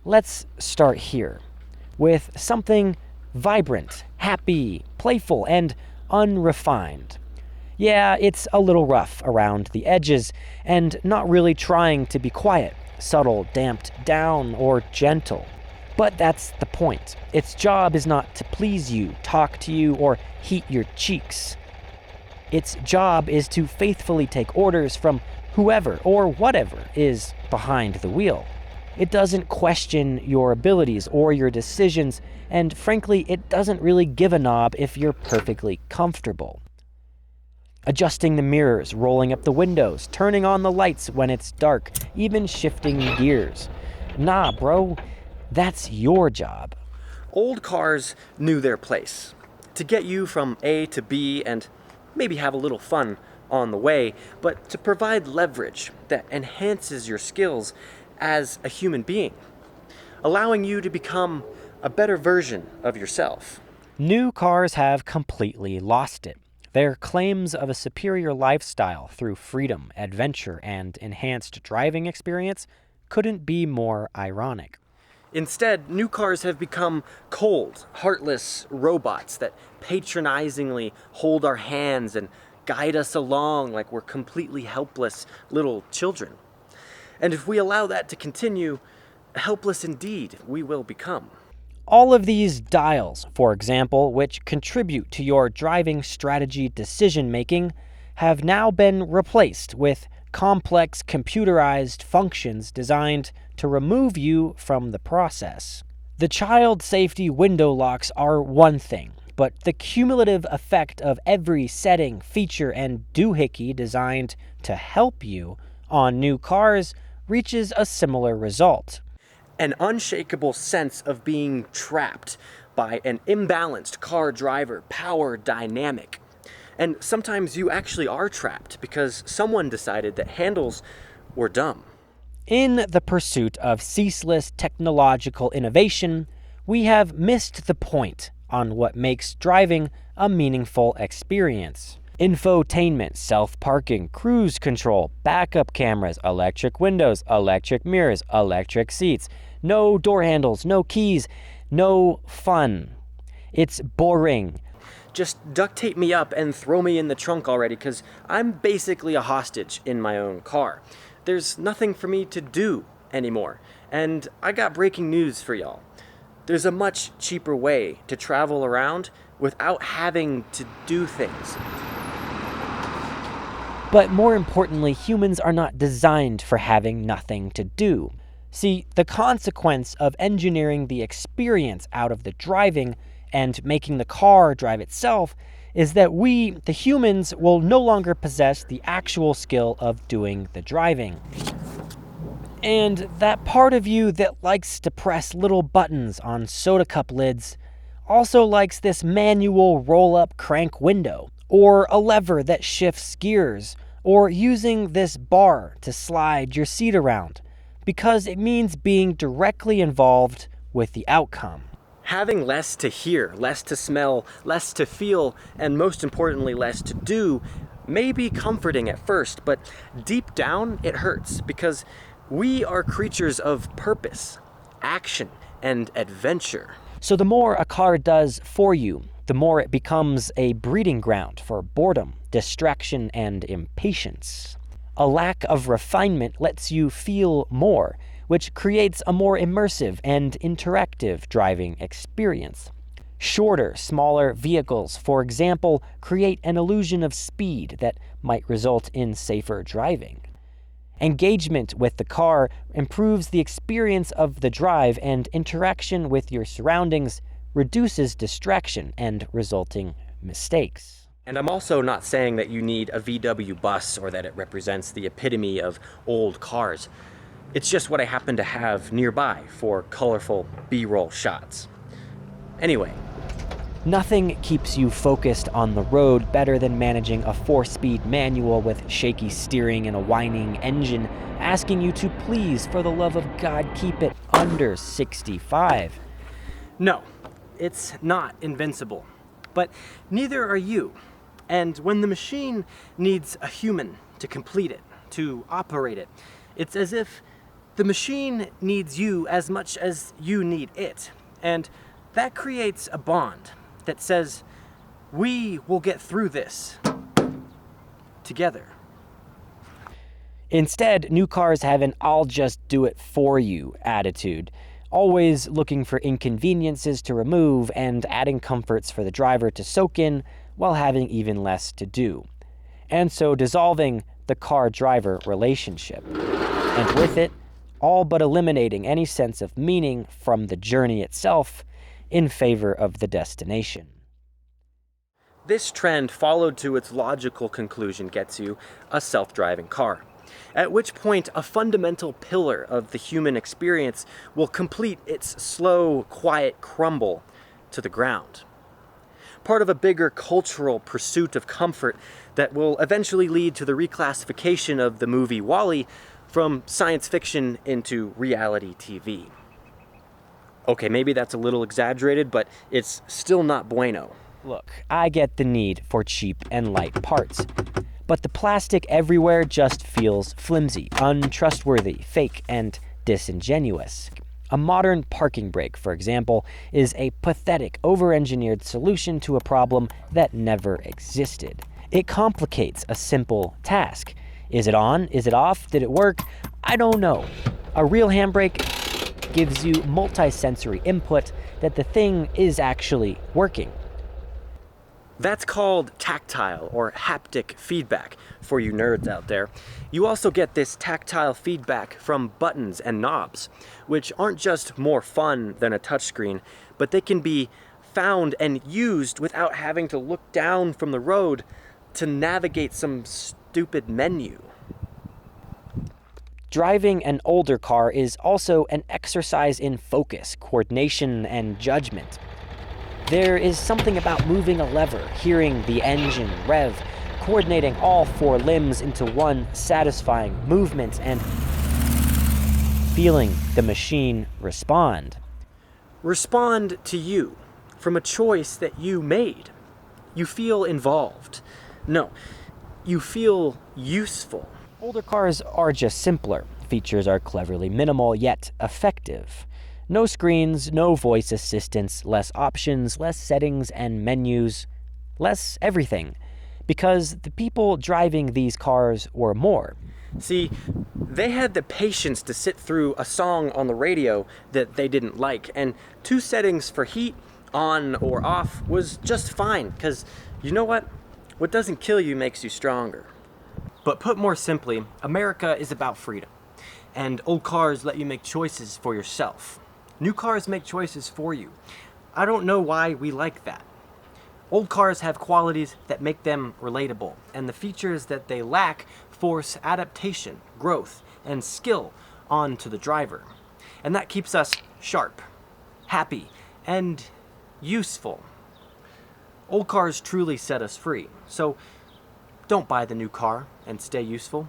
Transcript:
Let's start here with something vibrant, happy, playful, and unrefined. Yeah, it's a little rough around the edges and not really trying to be quiet, subtle, damped down, or gentle. But that's the point. Its job is not to please you, talk to you, or heat your cheeks. Its job is to faithfully take orders from whoever or whatever is behind the wheel. It doesn't question your abilities or your decisions, and frankly, it doesn't really give a knob if you're perfectly comfortable. Adjusting the mirrors, rolling up the windows, turning on the lights when it's dark, even shifting gears. Nah, bro, that's your job. Old cars knew their place. To get you from A to B and maybe have a little fun on the way, but to provide leverage that enhances your skills as a human being, allowing you to become a better version of yourself. New cars have completely lost it. Their claims of a superior lifestyle through freedom, adventure, and enhanced driving experience couldn't be more ironic. Instead, new cars have become cold, heartless robots that patronizingly hold our hands and guide us along like we're completely helpless little children. And if we allow that to continue, helpless indeed we will become. All of these dials, for example, which contribute to your driving strategy decision-making, have now been replaced with complex computerized functions designed to remove you from the process. The child safety window locks are one thing, but the cumulative effect of every setting, feature, and doohickey designed to help you on new cars reaches a similar result. An unshakable sense of being trapped by an imbalanced car driver power dynamic. And sometimes you actually are trapped because someone decided that handles were dumb. In the pursuit of ceaseless technological innovation, we have missed the point on what makes driving a meaningful experience. Infotainment, self-parking, cruise control, backup cameras, electric windows, electric mirrors, electric seats, no door handles, no keys, no fun. It's boring. Just duct tape me up and throw me in the trunk already, because I'm basically a hostage in my own car. There's nothing for me to do anymore. And I got breaking news for y'all. There's a much cheaper way to travel around without having to do things. But more importantly, humans are not designed for having nothing to do. See, the consequence of engineering the experience out of the driving and making the car drive itself is that we, the humans, will no longer possess the actual skill of doing the driving. And that part of you that likes to press little buttons on soda cup lids also likes this manual roll-up crank window, or a lever that shifts gears, or using this bar to slide your seat around, because it means being directly involved with the outcome. Having less to hear, less to smell, less to feel, and most importantly, less to do may be comforting at first, but deep down it hurts because we are creatures of purpose, action, and adventure. So the more a car does for you, the more it becomes a breeding ground for boredom, distraction, and impatience. A lack of refinement lets you feel more, which creates a more immersive and interactive driving experience. Shorter, smaller vehicles, for example, create an illusion of speed that might result in safer driving. Engagement with the car improves the experience of the drive, and interaction with your surroundings reduces distraction and resulting mistakes. And I'm also not saying that you need a VW bus or that it represents the epitome of old cars. It's just what I happen to have nearby for colorful B-roll shots. Anyway. Nothing keeps you focused on the road better than managing a 4-speed manual with shaky steering and a whining engine asking you to please, for the love of God, keep it under 65. No, it's not invincible. But neither are you. And when the machine needs a human to complete it, to operate it, it's as if The machine needs you as much as you need it, and that creates a bond that says, we will get through this together. Instead, new cars have an "I'll just do it for you" attitude, always looking for inconveniences to remove and adding comforts for the driver to soak in while having even less to do, and so dissolving the car-driver relationship, and with it, all but eliminating any sense of meaning from the journey itself in favor of the destination. This trend, followed to its logical conclusion, gets you a self-driving car, at which point a fundamental pillar of the human experience will complete its slow, quiet crumble to the ground. Part of a bigger cultural pursuit of comfort that will eventually lead to the reclassification of the movie WALL-E from science fiction into reality TV. Okay, maybe that's a little exaggerated, but it's still not bueno. Look, I get the need for cheap and light parts, but the plastic everywhere just feels flimsy, untrustworthy, fake, and disingenuous. A modern parking brake, for example, is a pathetic, over-engineered solution to a problem that never existed. It complicates a simple task. Is it on? Is it off? Did it work? I don't know. A real handbrake gives you multi-sensory input that the thing is actually working. That's called tactile or haptic feedback for you nerds out there. You also get this tactile feedback from buttons and knobs, which aren't just more fun than a touchscreen, but they can be found and used without having to look down from the road to navigate some stupid menu. Driving an older car is also an exercise in focus, coordination, and judgment. There is something about moving a lever, hearing the engine rev, coordinating all four limbs into one satisfying movement, and feeling the machine respond. Respond to you from a choice that you made. You feel involved. No, you feel useful. Older cars are just simpler. Features are cleverly minimal, yet effective. No screens, no voice assistants, less options, less settings and menus, less everything. Because the people driving these cars were more. See, they had the patience to sit through a song on the radio that they didn't like, and 2 settings for heat, on or off, was just fine, because you know what? What doesn't kill you makes you stronger. But put more simply, America is about freedom, and old cars let you make choices for yourself. New cars make choices for you. I don't know why we like that. Old cars have qualities that make them relatable, and the features that they lack force adaptation, growth, and skill onto the driver. And that keeps us sharp, happy, and useful. Old cars truly set us free, so don't buy the new car and stay useful.